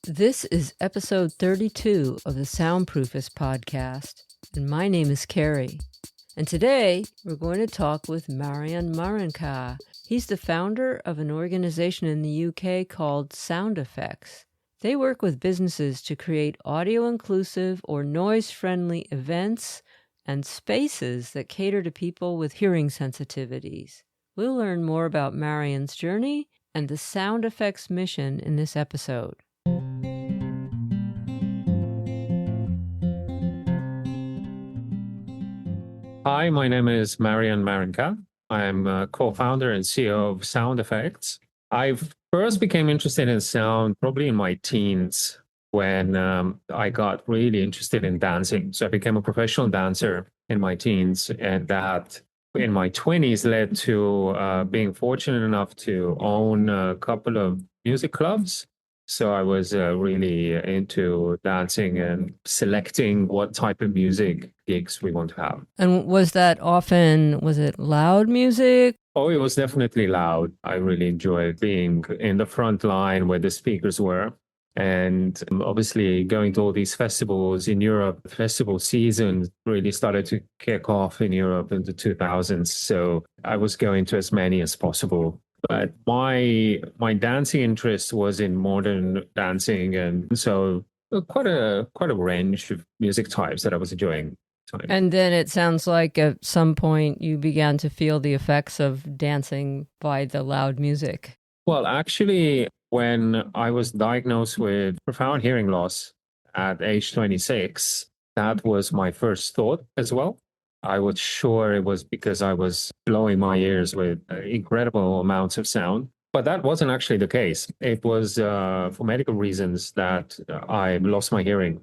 This is episode 32 of the Soundproofist podcast, and my name is Carrie. And today, we're going to talk with Marion Marincat. He's the founder of an organization in the UK called Sownd. They work with businesses to create audio-inclusive or noise-friendly events and spaces that cater to people with hearing sensitivities. We'll learn more about Marion's journey and the Sownd mission in this episode. Hi, my name is Marion Marincat. I'm a co-founder and CEO of Sownd. I first became interested in sound probably in my teens when I got really interested in dancing. So I became a professional dancer in my teens, and that in my 20s led to being fortunate enough to own a couple of music clubs. So I was really into dancing and selecting what type of music gigs we want to have. And was it loud music? Oh, it was definitely loud. I really enjoyed being in the front line where the speakers were. And obviously going to all these festivals in Europe, festival season really started to kick off in Europe in the 2000s. So I was going to as many as possible. But my dancing interest was in modern dancing, and so quite a range of music types that I was enjoying. And then it sounds like at some point you began to feel the effects of dancing by the loud music. Well, actually, when I was diagnosed with profound hearing loss at age 26, that was my first thought as well. I was sure it was because I was blowing my ears with incredible amounts of sound. But that wasn't actually the case. It was for medical reasons that I lost my hearing.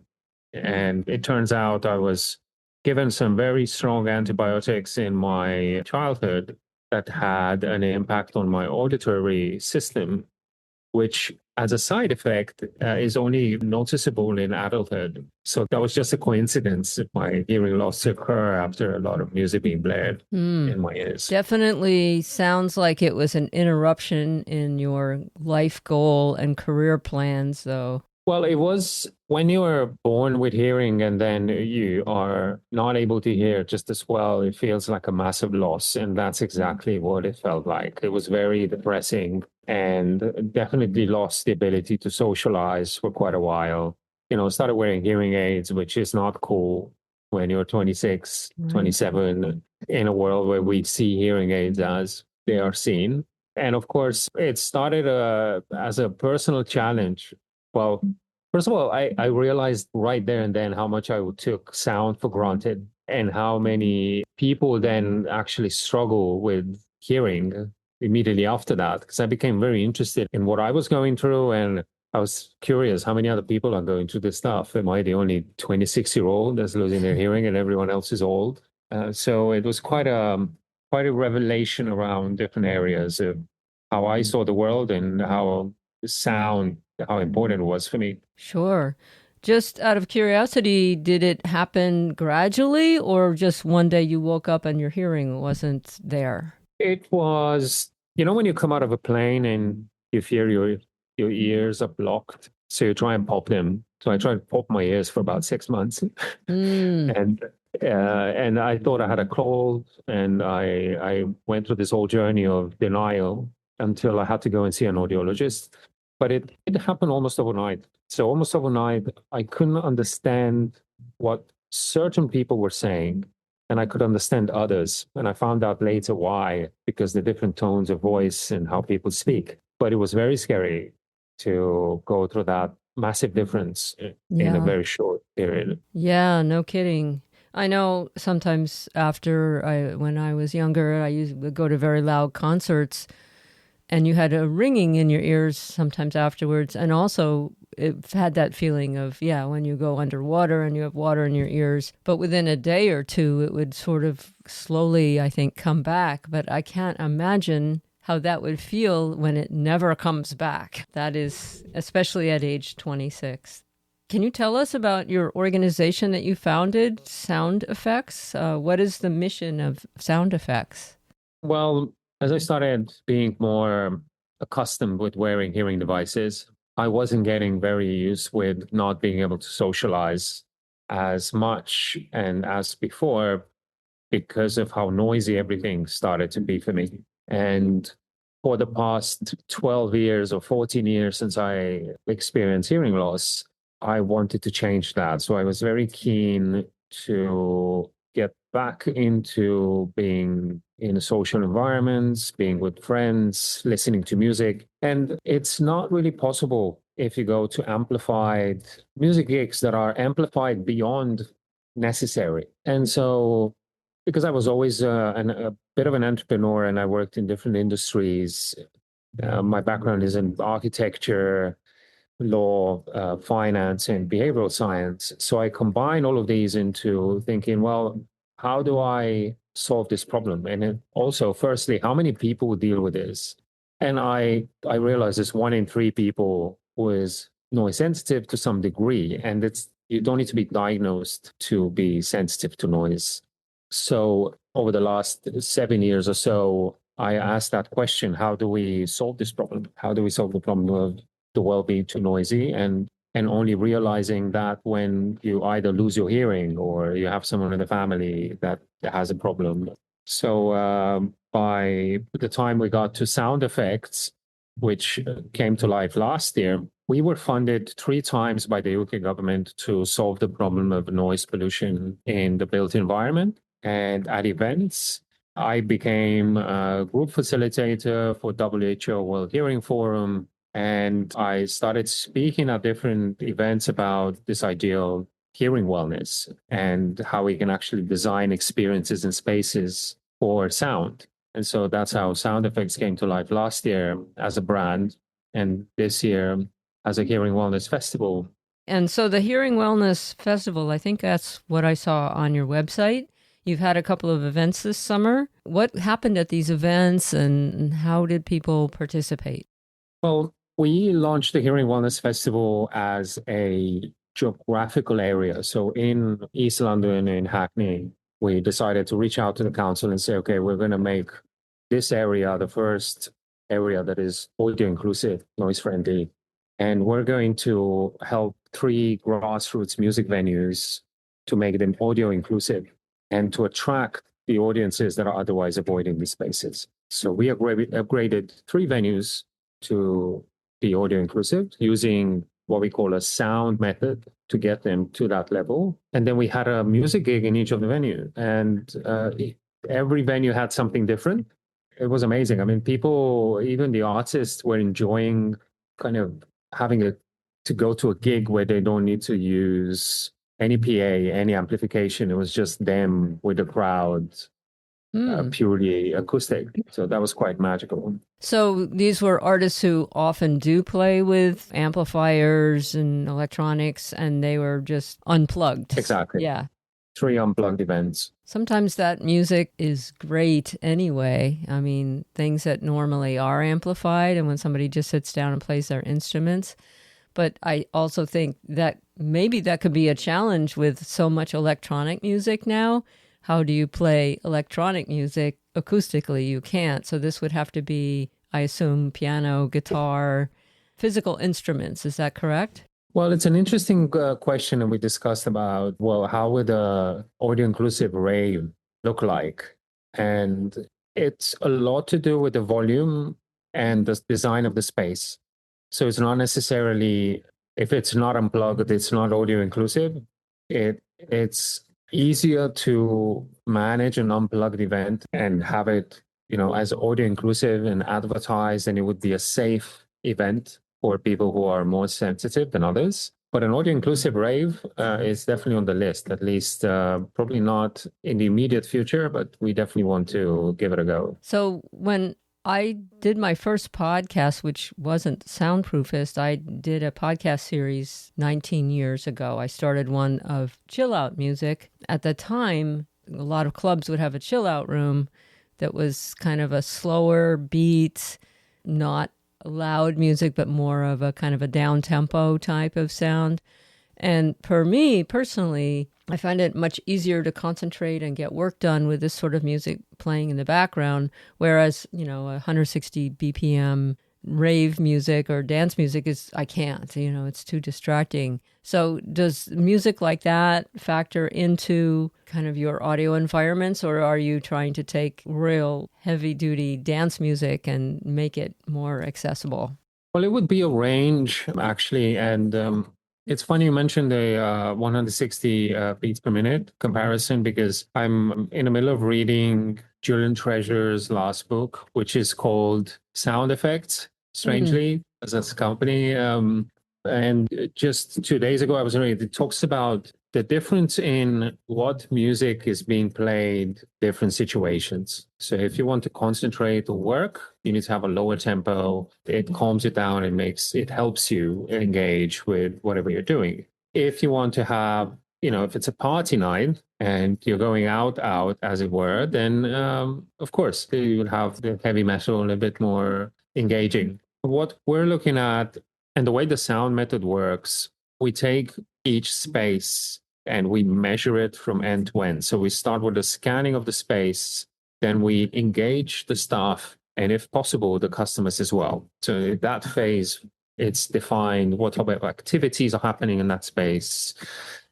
And it turns out I was given some very strong antibiotics in my childhood that had an impact on my auditory system, which as a side effect is only noticeable in adulthood. So that was just a coincidence if my hearing loss occur after a lot of music being blared in my ears. Definitely sounds like it was an interruption in your life goal and career plans, though. Well, it was when you are born with hearing and then you are not able to hear just as well, it feels like a massive loss. And that's exactly what it felt like. It was very depressing and definitely lost the ability to socialize for quite a while. Started wearing hearing aids, which is not cool when you're 26, 27, in a world where we see hearing aids as they are seen. And of course, it started as a personal challenge. Well, first of all, I realized right there and then how much I took sound for granted and how many people then actually struggle with hearing immediately after that, because I became very interested in what I was going through. And I was curious how many other people are going through this stuff. Am I the only 26-year-old that's losing their hearing and everyone else is old? So it was quite a revelation around different areas of how I saw the world and how sound, how important it was for me. Sure. Just out of curiosity, did it happen gradually or just one day you woke up and your hearing wasn't there? It was, when you come out of a plane and you feel your ears are blocked, so you try and pop them. So I tried to pop my ears for about 6 months. And I thought I had a cold, and I went through this whole journey of denial until I had to go and see an audiologist. But it happened almost overnight. So almost overnight, I couldn't understand what certain people were saying, and I could understand others. And I found out later why, because the different tones of voice and how people speak. But it was very scary to go through that massive difference in a very short period. Yeah, no kidding. I know sometimes when I was younger, I used to go to very loud concerts, and you had a ringing in your ears sometimes afterwards. And also it had that feeling of, when you go underwater and you have water in your ears. But within a day or two, it would sort of slowly, I think, come back. But I can't imagine how that would feel when it never comes back. That is, especially at age 26. Can you tell us about your organization that you founded, Sownd? What is the mission of Sownd? Well, as I started being more accustomed with wearing hearing devices. I wasn't getting very used with not being able to socialize as much and as before because of how noisy everything started to be for me. And for the past 12 years or 14 years since I experienced hearing loss, I wanted to change that. So I was very keen to get back into being in social environments, being with friends, listening to music. And it's not really possible if you go to amplified music gigs that are amplified beyond necessary. And so because I was always a bit of an entrepreneur and I worked in different industries. My background is in architecture, law, finance, and behavioral science. So I combine all of these into thinking, well, how do I solve this problem? And then also, firstly, how many people deal with this? And I realized this 1 in 3 people was noise sensitive to some degree, and it's you don't need to be diagnosed to be sensitive to noise. So over the last 7 years or so, I asked that question: How do we solve this problem? How do we solve the problem of the world being too noisy? And only realizing that when you either lose your hearing or you have someone in the family that has a problem. So by the time we got to sound effects, which came to life last year, we were funded 3 times by the UK government to solve the problem of noise pollution in the built environment. And at events, I became a group facilitator for WHO World Hearing Forum. And I started speaking at different events about this idea of hearing wellness and how we can actually design experiences and spaces for sound. And so that's how Sound Effects came to life last year as a brand, and this year as a hearing wellness festival. And so the Hearing Wellness Festival, I think that's what I saw on your website. You've had a couple of events this summer. What happened at these events and how did people participate? Well, we launched the Hearing Wellness Festival as a geographical area. So in East London, in Hackney, we decided to reach out to the council and say, okay, we're going to make this area the first area that is audio inclusive, noise friendly. And we're going to help 3 grassroots music venues to make them audio inclusive and to attract the audiences that are otherwise avoiding these spaces. So we upgraded 3 venues to be audio inclusive using what we call a sound method to get them to that level. And then we had a music gig in each of the venue, and every venue had something different. It was amazing. I mean, people, even the artists, were enjoying kind of having to go to a gig where they don't need to use any PA, any amplification. It was just them with the crowd, purely acoustic. So that was quite magical. So these were artists who often do play with amplifiers and electronics, and they were just unplugged. Exactly. Yeah. 3 unplugged events. Sometimes that music is great anyway. I mean, things that normally are amplified, and when somebody just sits down and plays their instruments. But I also think that maybe that could be a challenge with so much electronic music now. How do you play electronic music acoustically? You can't. So this would have to be, I assume, piano, guitar, physical instruments. Is that correct? Well, it's an interesting question, and we discussed about, well, how would a audio inclusive rave look like? And it's a lot to do with the volume and the design of the space. So it's not necessarily, if it's not unplugged, it's not audio inclusive. It's easier to manage an unplugged event and have it, as audio inclusive and advertised, and it would be a safe event for people who are more sensitive than others. But an audio inclusive rave is definitely on the list, at least probably not in the immediate future, but we definitely want to give it a go. So when I did my first podcast, which wasn't Soundproofist, I did a podcast series 19 years ago. I started one of chill out music. At the time, a lot of clubs would have a chill out room that was kind of a slower beat, not loud music, but more of a kind of a down tempo type of sound. And for me personally, I find it much easier to concentrate and get work done with this sort of music playing in the background. Whereas, 160 BPM rave music or dance music is, I can't, it's too distracting. So does music like that factor into kind of your audio environments, or are you trying to take real heavy duty dance music and make it more accessible? Well, it would be a range actually, and it's funny you mentioned the 160 beats per minute comparison because I'm in the middle of reading Julian Treasure's last book, which is called Sound Effects. Mm, Strangely, as a company, and just 2 days ago, I was reading. It talks about the difference in what music is being played, different situations. So if you want to concentrate or work, you need to have a lower tempo. It calms you down. It helps you engage with whatever you're doing. If you want to have, if it's a party night and you're going out, as it were, then of course you would have the heavy metal a bit more engaging. What we're looking at and the way the sound method works, we take each space and we measure it from end to end. So we start with the scanning of the space, then we engage the staff, and if possible, the customers as well. So in that phase, it's defined what type of activities are happening in that space,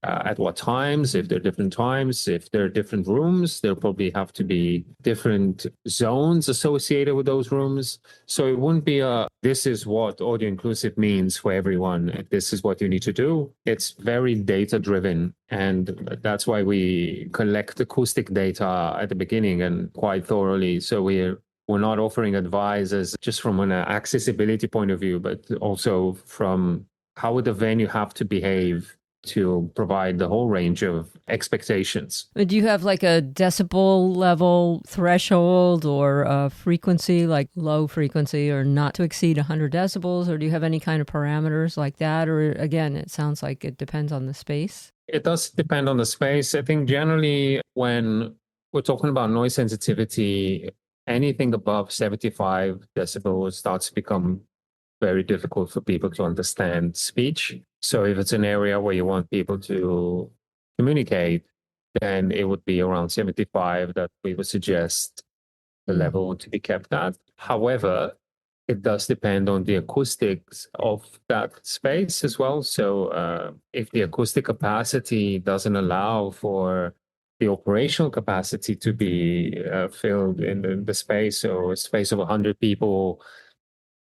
at what times, if there are different times, if there are different rooms, there probably have to be different zones associated with those rooms. So it wouldn't be this is what audio inclusive means for everyone. This is what you need to do. It's very data driven. And that's why we collect acoustic data at the beginning and quite thoroughly. So we're not offering advice as just from an accessibility point of view, but also from how would the venue have to behave to provide the whole range of expectations. Do you have like a decibel level threshold or a frequency, like low frequency or not to exceed 100 decibels? Or do you have any kind of parameters like that? Or again, it sounds like it depends on the space. It does depend on the space. I think generally when we're talking about noise sensitivity, anything above 75 decibels starts to become very difficult for people to understand speech. So if it's an area where you want people to communicate, then it would be around 75 that we would suggest the level to be kept at. However, it does depend on the acoustics of that space as well. So if the acoustic capacity doesn't allow for the operational capacity to be filled in the space, so a space of 100 people,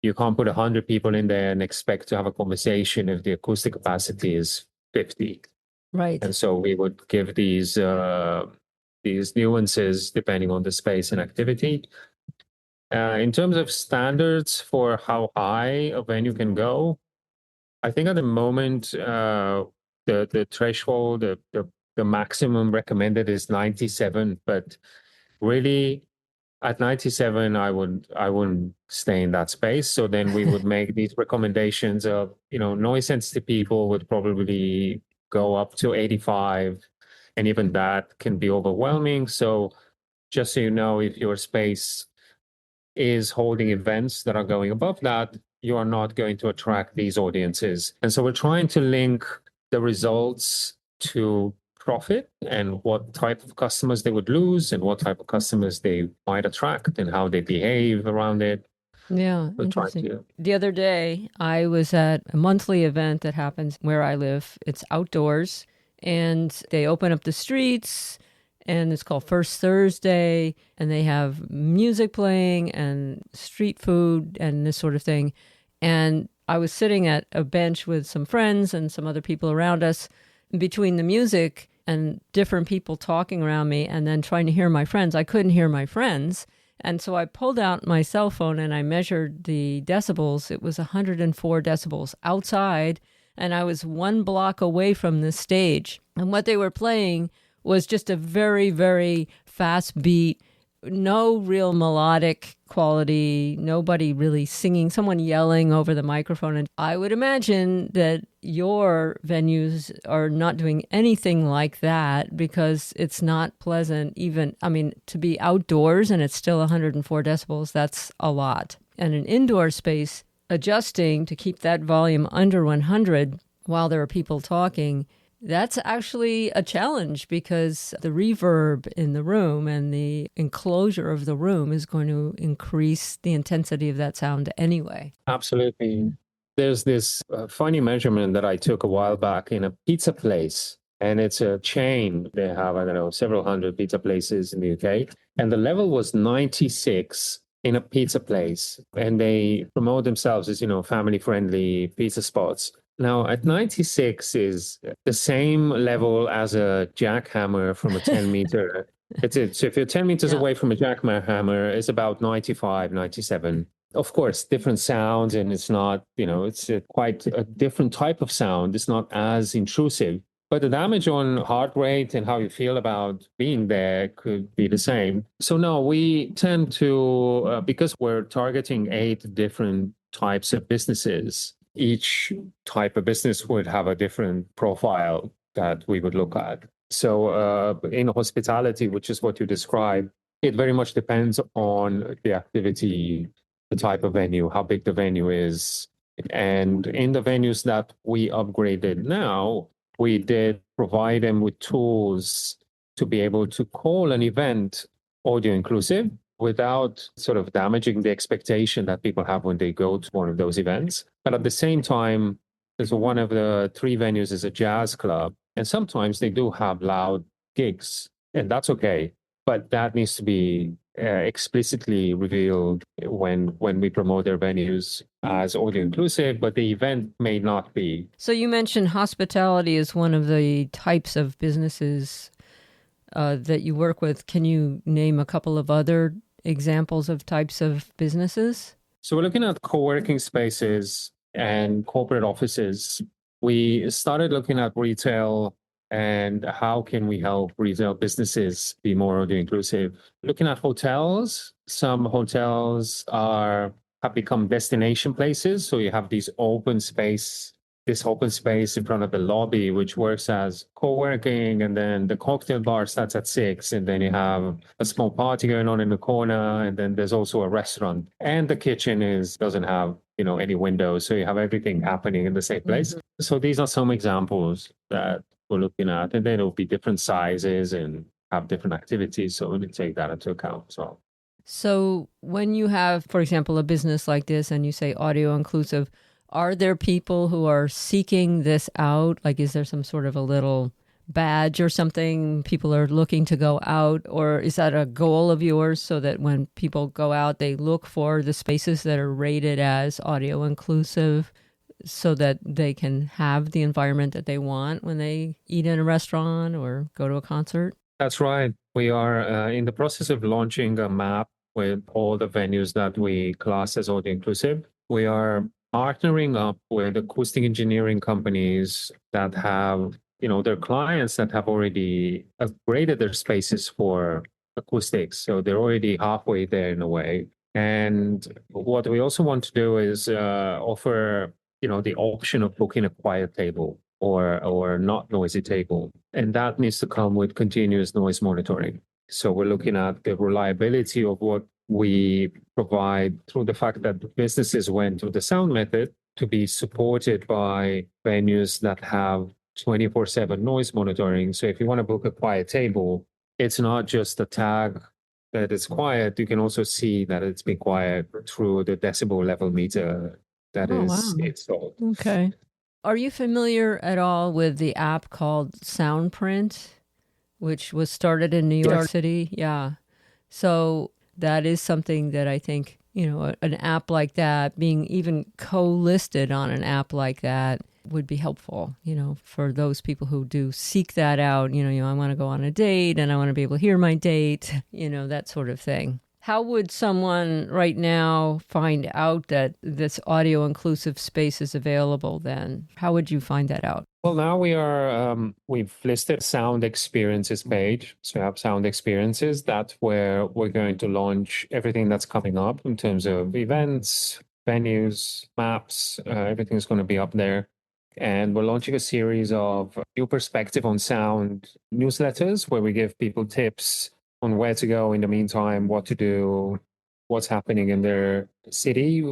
you can't put 100 people in there and expect to have a conversation if the acoustic capacity is 50. Right. And so we would give these nuances depending on the space and activity. In terms of standards for how high a venue can go, I think at the moment the threshold, the maximum recommended is 97, but really at 97, I wouldn't stay in that space. So then we would make these recommendations of, noise sensitive people would probably go up to 85, and even that can be overwhelming. So just so you know, if your space is holding events that are going above that, you are not going to attract these audiences. And so we're trying to link the results to profit and what type of customers they would lose and what type of customers they might attract and how they behave around it. Yeah, We're trying interesting. to. The other day, I was at a monthly event that happens where I live. It's outdoors, and they open up the streets, and it's called First Thursday, and they have music playing and street food and this sort of thing. And I was sitting at a bench with some friends and some other people around us. Between the music and different people talking around me and then trying to hear my friends, I couldn't hear my friends. And so I pulled out my cell phone and I measured the decibels. It was 104 decibels outside, and I was 1 block away from the stage. And what they were playing was just a very, very fast beat, no real melodic quality, nobody really singing, someone yelling over the microphone. And I would imagine that your venues are not doing anything like that because it's not pleasant even, to be outdoors and it's still 104 decibels, that's a lot. And an indoor space, adjusting to keep that volume under 100 while there are people talking That's actually a challenge because the reverb in the room and the enclosure of the room is going to increase the intensity of that sound anyway. Absolutely. There's this funny measurement that I took a while back in a pizza place, and it's a chain. They have, I don't know, several hundred pizza places in the UK, and the level was 96 in a pizza place, and they promote themselves as, family friendly pizza spots. Now, at 96 is the same level as a jackhammer from a 10 meter. It's it. So if you're 10 meters Yeah. away from a jackhammer, it's about 95, 97. Of course, different sounds, and it's not, it's quite a different type of sound. It's not as intrusive, but the damage on heart rate and how you feel about being there could be the same. So, no, we tend to, because we're targeting 8 different types of businesses, each type of business would have a different profile that we would look at. So, in hospitality, which is what you described, it very much depends on the activity, the type of venue, how big the venue is. And in the venues that we upgraded now, we did provide them with tools to be able to call an event audio inclusive without sort of damaging the expectation that people have when they go to one of those events. But at the same time, there's one of the 3 venues is a jazz club, and sometimes they do have loud gigs, and that's okay. But that needs to be explicitly revealed when we promote their venues as audio inclusive, but the event may not be. So you mentioned hospitality is one of the types of businesses that you work with. Can you name a couple of other examples of types of businesses? So we're looking at co-working spaces and corporate offices. We started looking at retail and how can we help retail businesses be more audio inclusive. Looking at hotels, some hotels have become destination places. So you have this open space in front of the lobby, which works as co-working, and then the cocktail bar starts at 6, and then you have a small party going on in the corner, and then there's also a restaurant, and the kitchen doesn't have any windows, so you have everything happening in the same place. Mm-hmm. So these are some examples that we're looking at, and then it'll be different sizes and have different activities, so we need to take that into account as well. So when you have, for example, a business like this and you say audio inclusive, are there people who are seeking this out? Like, is there some sort of a little badge or something people are looking to go out? Or is that a goal of yours so that when people go out, they look for the spaces that are rated as audio inclusive so that they can have the environment that they want when they eat in a restaurant or go to a concert? That's right. We are in the process of launching a map with all the venues that we class as audio inclusive. We are partnering up with acoustic engineering companies that have, their clients that have already upgraded their spaces for acoustics. So they're already halfway there in a way. And what we also want to do is offer, the option of booking a quiet table or not noisy table. And that needs to come with continuous noise monitoring. So we're looking at the reliability of what we provide through the fact that businesses went to the Sownd method to be supported by venues that have 24/7 noise monitoring. So if you want to book a quiet table, it's not just a tag that it's quiet. You can also see that it's been quiet through the decibel level meter that is installed. Okay. Are you familiar at all with the app called Soundprint, which was started in New York City? Yeah. So that is something that I think, an app like that, being even co-listed on an app like that would be helpful, for those people who do seek that out. I want to go on a date and I want to be able to hear my date, that sort of thing. How would someone right now find out that this audio inclusive space is available then? How would you find that out? Well, now we've listed Sownd Experiences page. So we have Sownd Experiences. That's where we're going to launch everything that's coming up in terms of events, venues, maps. Everything's going to be up there. And we're launching a series of New Perspective on Sound newsletters where we give people tips on where to go in the meantime, what to do, what's happening in their city.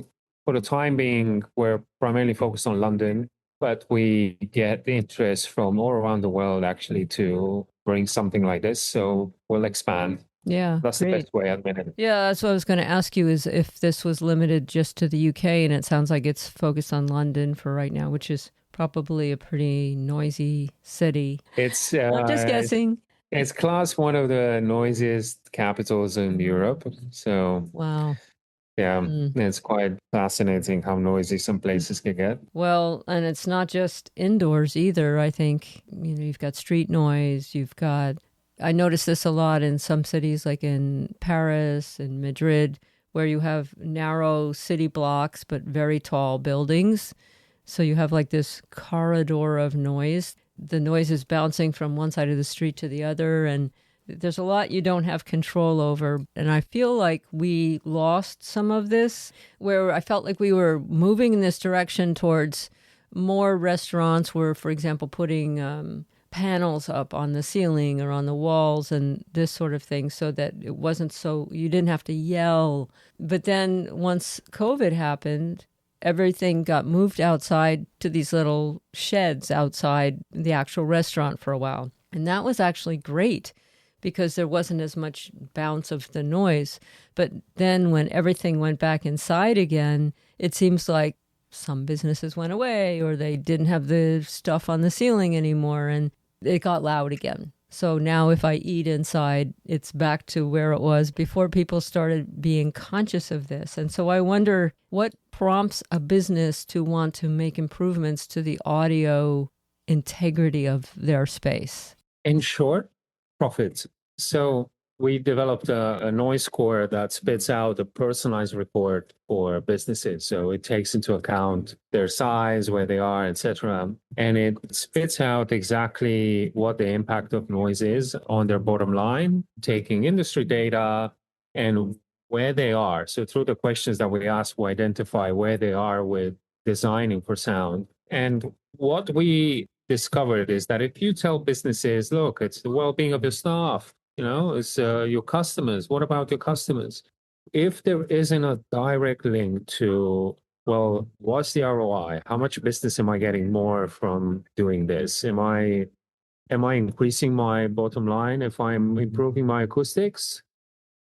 For the time being, we're primarily focused on London. but we get interest from all around the world actually to bring something like this. So we'll expand. Yeah, That's the great. best way at the minute. Yeah, that's what I was going to ask you is if this was limited just to the UK, and it sounds like it's focused on London for right now, which is probably a pretty noisy city. It's I'm just uh, it's guessing. it's class one of the noisiest capitals in Europe. So Wow. yeah, Mm. it's quite fascinating how noisy some places can get. Well, and it's not just indoors either. I think, you've got street noise, I notice this a lot in some cities like in Paris and Madrid, where you have narrow city blocks but very tall buildings. So you have like this corridor of noise. The noise is bouncing from one side of the street to the other, and there's a lot you don't have control over. And I feel like we lost some of this, where I felt like we were moving in this direction towards more restaurants were, for example, putting panels up on the ceiling or on the walls and this sort of thing so that it wasn't so, you didn't have to yell. But then once COVID happened, everything got moved outside to these little sheds outside the actual restaurant for a while. And that was actually great because there wasn't as much bounce of the noise. But then when everything went back inside again, it seems like some businesses went away or they didn't have the stuff on the ceiling anymore and it got loud again. So now if I eat inside, it's back to where it was before people started being conscious of this. And so I wonder what prompts a business to want to make improvements to the audio integrity of their space. In short, profits. So we developed a noise score that spits out a personalized report for businesses. So it takes into account their size, where they are, etc. And it spits out exactly what the impact of noise is on their bottom line, taking industry data and where they are. So through the questions that we ask, we identify where they are with designing for sound. And what we discovered is that if you tell businesses, look, it's the well-being of your staff, it's your customers. What about your customers? If there isn't a direct link to, well, what's the ROI? How much business am I getting more from doing this? Am I increasing my bottom line? If I'm improving my acoustics,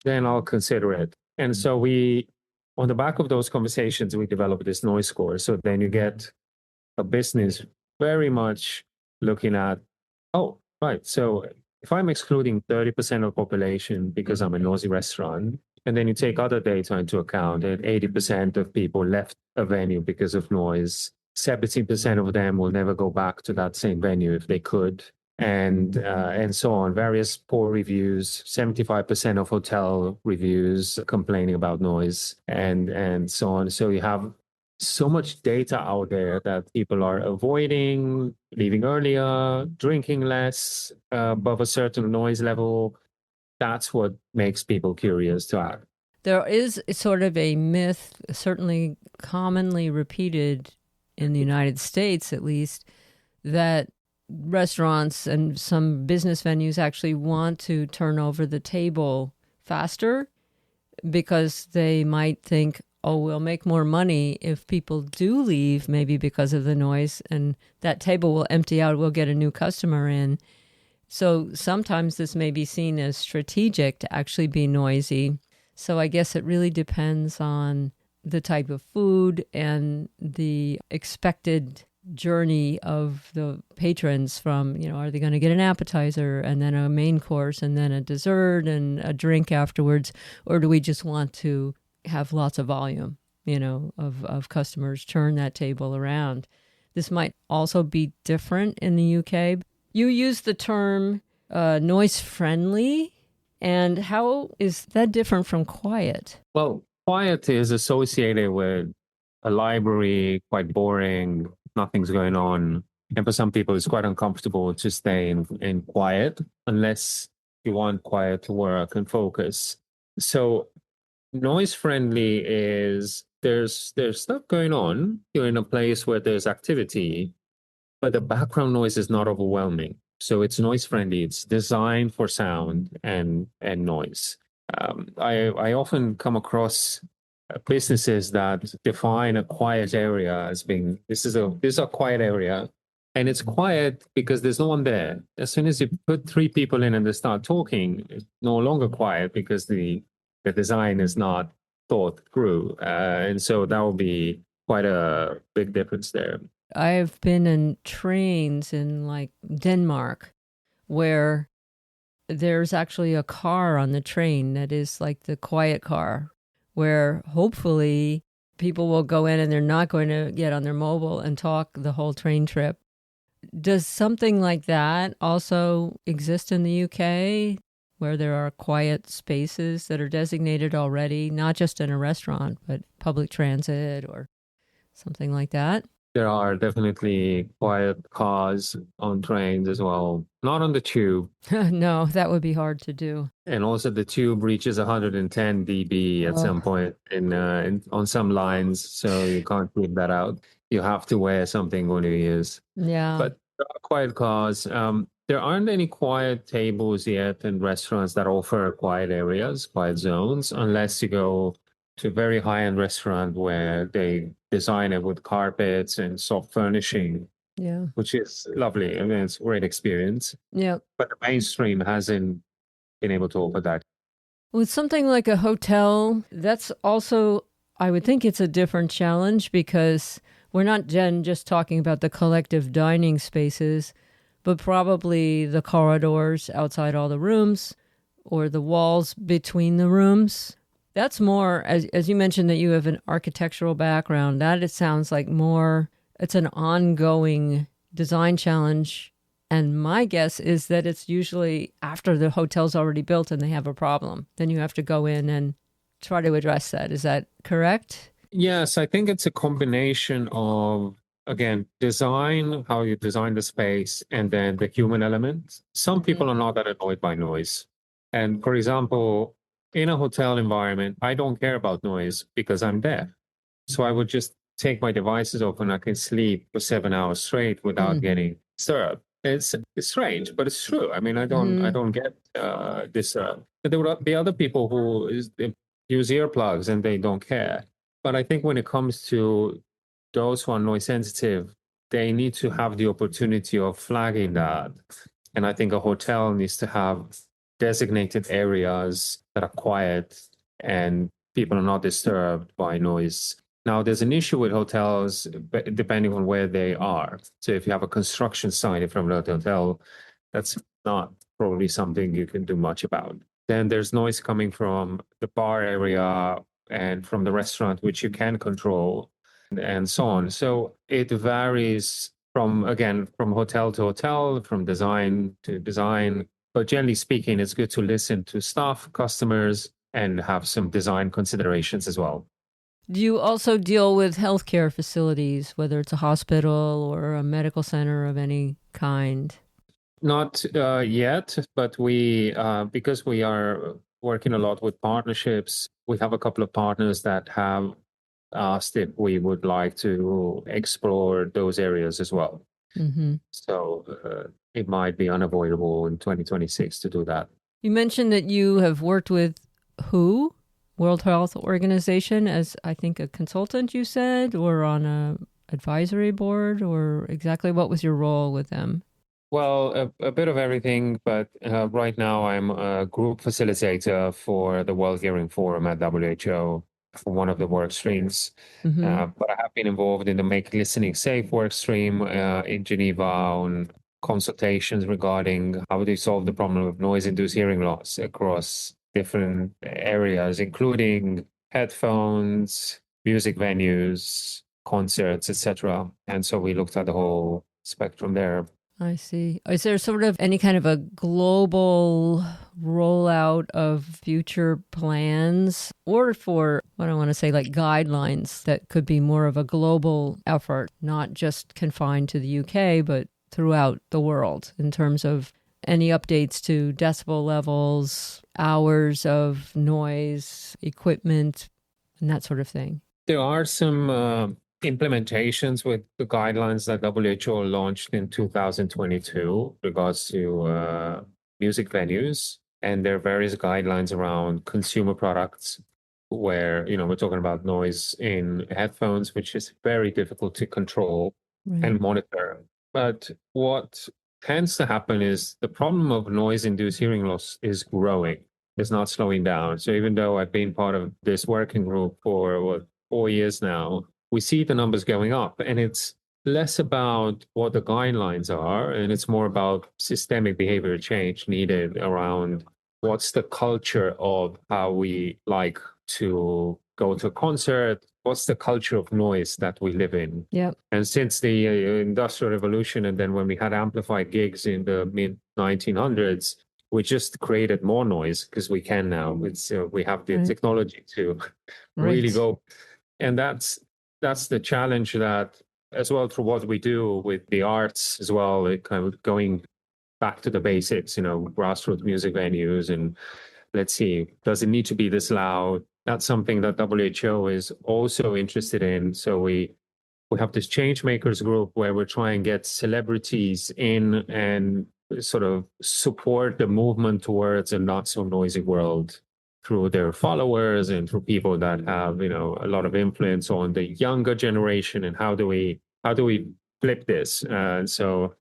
then I'll consider it. And so on the back of those conversations, we developed this noise score. So then you get a business very much looking at, oh, right. So if I'm excluding 30% of the population because I'm a noisy restaurant, and then you take other data into account, and 80% of people left a venue because of noise, 70% of them will never go back to that same venue if they could, and so on. Various poor reviews, 75% of hotel reviews complaining about noise, and so on. So you have so much data out there that people are avoiding, leaving earlier, drinking less above a certain noise level. That's what makes people curious to act. There is sort of a myth, certainly commonly repeated in the United States at least, that restaurants and some business venues actually want to turn over the table faster because they might think, oh, we'll make more money if people do leave, maybe because of the noise, and that table will empty out, we'll get a new customer in. So sometimes this may be seen as strategic to actually be noisy. So I guess it really depends on the type of food and the expected journey of the patrons from, are they going to get an appetizer and then a main course and then a dessert and a drink afterwards? Or do we just want to have lots of volume, of customers turn that table around? This might also be different in the UK. You use the term noise friendly. And how is that different from quiet? Well, quiet is associated with a library, quite boring, nothing's going on. And for some people, it's quite uncomfortable to stay in quiet unless you want quiet to work and focus. So noise friendly is there's stuff going on. You're in a place where there's activity, but the background noise is not overwhelming. So it's noise friendly. It's designed for sound and noise. I often come across businesses that define a quiet area as being this is a quiet area, and it's quiet because there's no one there. As soon as you put three people in and they start talking, it's no longer quiet because the design is not thought through, and so that will be quite a big difference there. I've been in trains in like Denmark where there's actually a car on the train that is like the quiet car, where hopefully people will go in and they're not going to get on their mobile and talk the whole train trip. Does something like that also exist in the UK, where there are quiet spaces that are designated already, not just in a restaurant, but public transit or something like that? There are definitely quiet cars on trains as well, not on the tube. No, that would be hard to do. And also the tube reaches 110 dB at some Oh, point on some lines, so you can't keep that out. You have to wear something when you use. yeah. But there are quiet cars. There aren't any quiet tables yet in restaurants that offer quiet areas, quiet zones, unless you go to a very high-end restaurant where they design it with carpets and soft furnishing, Yeah. which is lovely. I mean, it's a great experience. Yeah. But the mainstream hasn't been able to offer that. With something like a hotel, that's also, I would think it's a different challenge because we're not just talking about the collective dining spaces, but probably the corridors outside all the rooms or the walls between the rooms. That's more, as you mentioned, that you have an architectural background, that it sounds like more, it's an ongoing design challenge. And my guess is that it's usually after the hotel's already built and they have a problem. Then you have to go in and try to address that. Is that correct? Yes, I think it's a combination of, again, design, how you design the space, and then the human element. Some Mm-hmm. people are not that annoyed by noise. And for example, in a hotel environment, I don't care about noise because I'm deaf. So I would just take my devices off and I can sleep for 7 hours straight without getting disturbed. It's strange, but it's true. I mean, I Mm-hmm. don't get disturbed. But there would be other people who use earplugs and they don't care. But I think when it comes to those who are noise sensitive, they need to have the opportunity of flagging that. And I think a hotel needs to have designated areas that are quiet and people are not disturbed by noise. Now, there's an issue with hotels depending on where they are. So if you have a construction site in front of the hotel, that's not probably something you can do much about. Then there's noise coming from the bar area and from the restaurant, which you can control, and so on. So it varies from, again, from hotel to hotel, from design to design. But generally speaking, it's good to listen to staff, customers, and have some design considerations as well. Do you also deal with healthcare facilities, whether it's a hospital or a medical center of any kind? Not yet, but because we are working a lot with partnerships, we have a couple of partners that have asked if we would like to explore those areas as well. Mm-hmm. So it might be unavoidable in 2026 to do that. You mentioned that you have worked with WHO, World Health Organization, as I think a consultant, you said, or on a advisory board, or exactly what was your role with them? Well, a bit of everything, but right now I'm a group facilitator for the World Hearing Forum at WHO for one of the work streams. Mm-hmm. But I have been involved in the Make Listening Safe work stream in Geneva on consultations regarding how to solve the problem of noise-induced hearing loss across different areas, including headphones, music venues, concerts, etc. And so we looked at the whole spectrum there. I see. Is there sort of any kind of a global rollout of future plans or for what I want to say, like guidelines that could be more of a global effort, not just confined to the UK, but throughout the world in terms of any updates to decibel levels, hours of noise, equipment, and that sort of thing? There are some implementations with the guidelines that WHO launched in 2022 regards to music venues, and there are various guidelines around consumer products. where, we're talking about noise in headphones, which is very difficult to control Right. and monitor. But what tends to happen is the problem of noise-induced hearing loss is growing. It's not slowing down. So even though I've been part of this working group for what, 4 years now, we see the numbers going up, and it's less about what the guidelines are, and it's more about systemic behavior change needed around what's the culture of how we like to go to a concert, what's the culture of noise that we live in. Yep. And since the Industrial Revolution, and then when we had amplified gigs in the mid 1900s, we just created more noise because we can now. It's we have the Right. technology to really Right. go, and that's the challenge that as well through what we do with the arts as well, it kind of going back to the basics, grassroots music venues, and let's see, does it need to be this loud? That's something that WHO is also interested in. So we have this change makers group where we're trying to get celebrities in and sort of support the movement towards a not so noisy world through their followers and through people that have, a lot of influence on the younger generation. And how do we flip this? So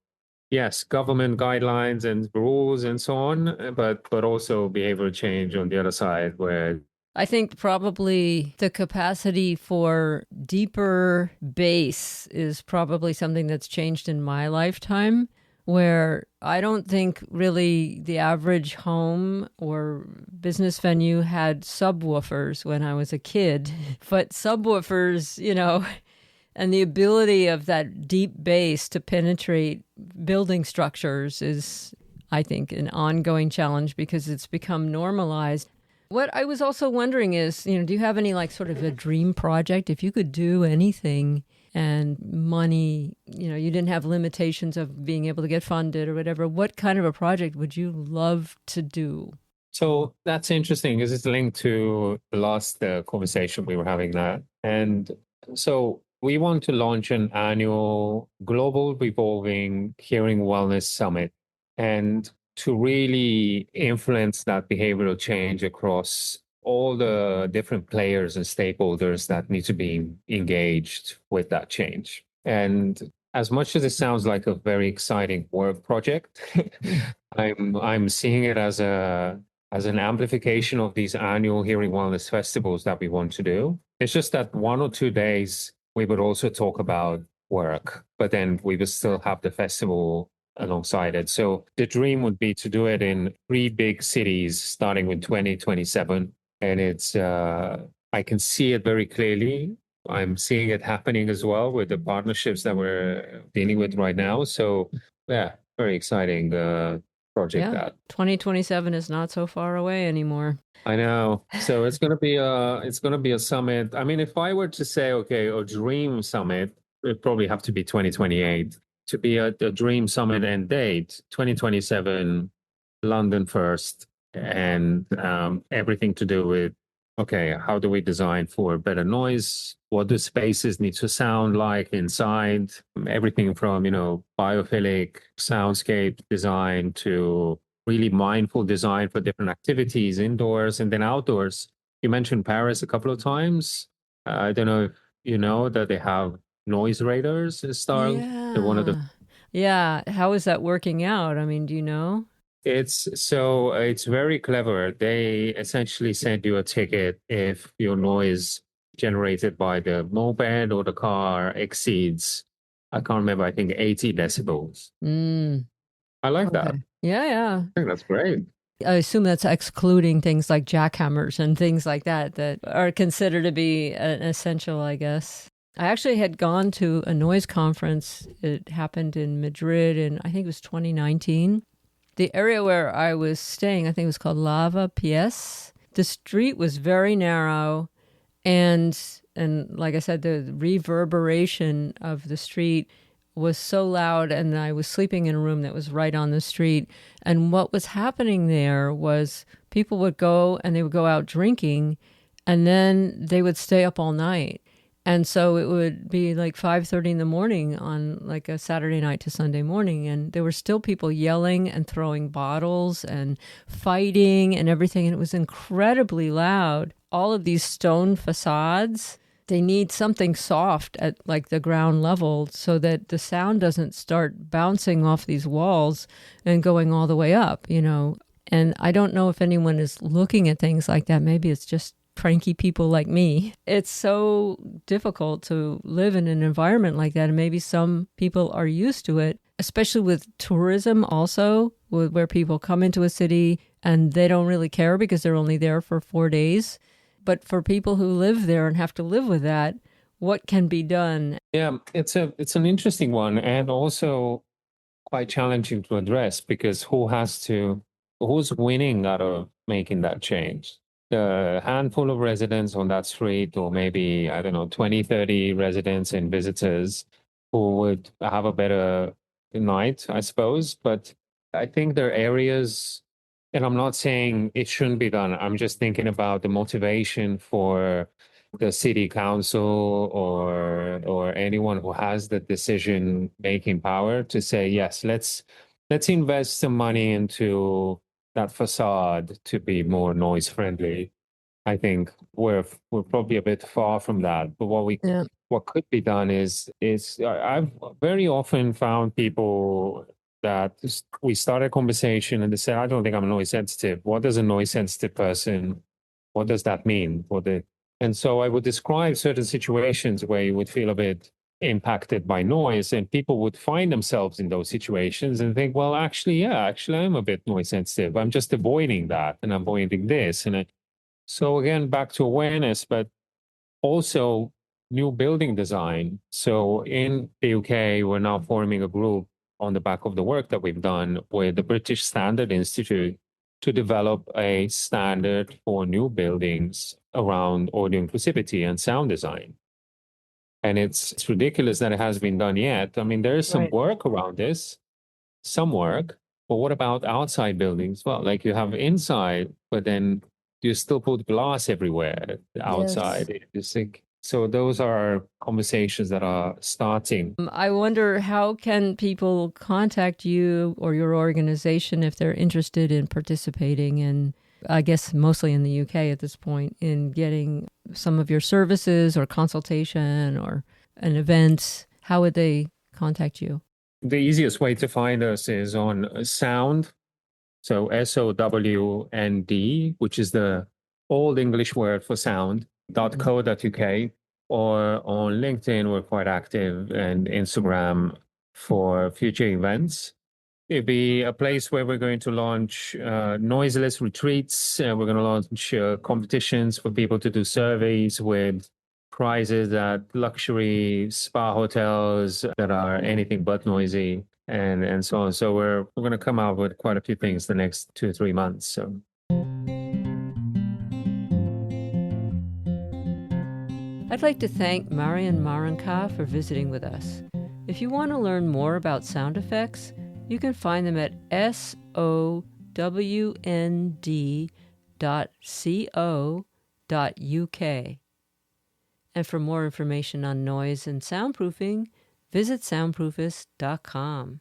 yes, government guidelines and rules and so on, but also behavioral change on the other side where I think probably the capacity for deeper bass is probably something that's changed in my lifetime, where I don't think really the average home or business venue had subwoofers when I was a kid. But subwoofers, and the ability of that deep bass to penetrate building structures is, I think, an ongoing challenge because it's become normalized. What I was also wondering is, do you have any like sort of a dream project? If you could do anything and money, you didn't have limitations of being able to get funded or whatever, what kind of a project would you love to do? so that's interesting because it's linked to the last conversation we were having that. And so we want to launch an annual global revolving hearing wellness summit and to really influence that behavioral change across all the different players and stakeholders that need to be engaged with that change. And as much as it sounds like a very exciting work project, I'm seeing it as an amplification of these annual hearing wellness festivals that we want to do. It's just that 1 or 2 days we would also talk about work, but then we would still have the festival alongside it. So the dream would be to do it in 3 big cities, starting with 2027. And I can see it very clearly. I'm seeing it happening as well with the partnerships that we're dealing with right now. So yeah, very exciting project Yeah, that. 2027 is not so far away anymore. I know. So it's gonna be a summit. I mean, if I were to say, okay, a dream summit, it'd probably have to be 2028 to be a dream summit and date, 2027, London first, and everything to do with, okay, how do we design for better noise? What do spaces need to sound like inside? Everything from, biophilic soundscape design to really mindful design for different activities indoors and then outdoors. You mentioned Paris a couple of times. I don't know if you know that they have noise radars installed. They're one of the Yeah. Yeah. How is that working out? I mean, do you know? it's very clever. They essentially send you a ticket if your noise generated by the moped or the car exceeds, I can't remember, I think 80 decibels. Mm, I like that. okay. Yeah, yeah. I think that's great. I assume that's excluding things like jackhammers and things like that that are considered to be an essential, I guess. I actually had gone to a noise conference. It happened in Madrid in, I think it was 2019. The area where I was staying, I think it was called Lava PS. The street was very narrow, and like I said, the reverberation of the street was so loud, and I was sleeping in a room that was right on the street. And what was happening there was people would go and they would go out drinking, and then they would stay up all night. And so it would be like 5:30 in the morning on like a Saturday night to Sunday morning, and there were still people yelling and throwing bottles and fighting and everything, and it was incredibly loud all of these stone facades, they need something soft at like the ground level so that the sound doesn't start bouncing off these walls and going all the way up, you know. And I don't know if anyone is looking at things like that. Maybe it's just cranky people like me. It's so difficult to live in an environment like that. And maybe some people are used to it, especially with tourism also, where people come into a city and they don't really care because they're only there for 4 days. But for people who live there and have to live with that, what can be done? Yeah, it's an interesting one, and also quite challenging to address, because who's winning out of making that change? The handful of residents on that street, or maybe, I don't know, 20, 30 residents and visitors who would have a better night, I suppose. But I think there are areas, and I'm not saying it shouldn't be done. I'm just thinking about the motivation for the city council or anyone who has the decision making power to say, yes, let's invest some money into that facade to be more noise friendly. I think we're probably a bit far from that. But Yeah. what could be done is I've very often found people that we start a conversation and they say, I don't think I'm noise sensitive. What does a noise sensitive person, what does that mean for the, and so I would describe certain situations where you would feel a bit impacted by noise, and people would find themselves in those situations and think, well, actually, yeah, actually, I'm a bit noise sensitive. I'm just avoiding that and avoiding this. So again, back to awareness, but also new building design. So in the UK, we're now forming a group on the back of the work that we've done with the British Standard Institute to develop a standard for new buildings around audio inclusivity and sound design. And it's ridiculous that it hasn't been done yet. I mean, there is some Right. work around this, some work, but what about outside buildings? Well, like you have inside, but then you still put glass everywhere Yes. outside. It's like, so those are conversations that are starting. I wonder, how can people contact you or your organization if they're interested in participating in, I guess mostly in the UK at this point, in getting some of your services or consultation or an event? How would they contact you? The easiest way to find us is on Sownd, so SOWND, which is the old English word for sound, .co.uk, or on LinkedIn, we're quite active, and Instagram for future events. It'd be a place where we're going to launch noiseless retreats. We're going to launch competitions for people to do surveys with prizes at luxury spa hotels that are anything but noisy, and so on. So we're going to come out with quite a few things the next 2 or 3 months. So I'd like to thank Marion Marincat for visiting with us. If you want to learn more about sound effects, you can find them at sownd.co.uk. And for more information on noise and soundproofing, visit soundproofist.com.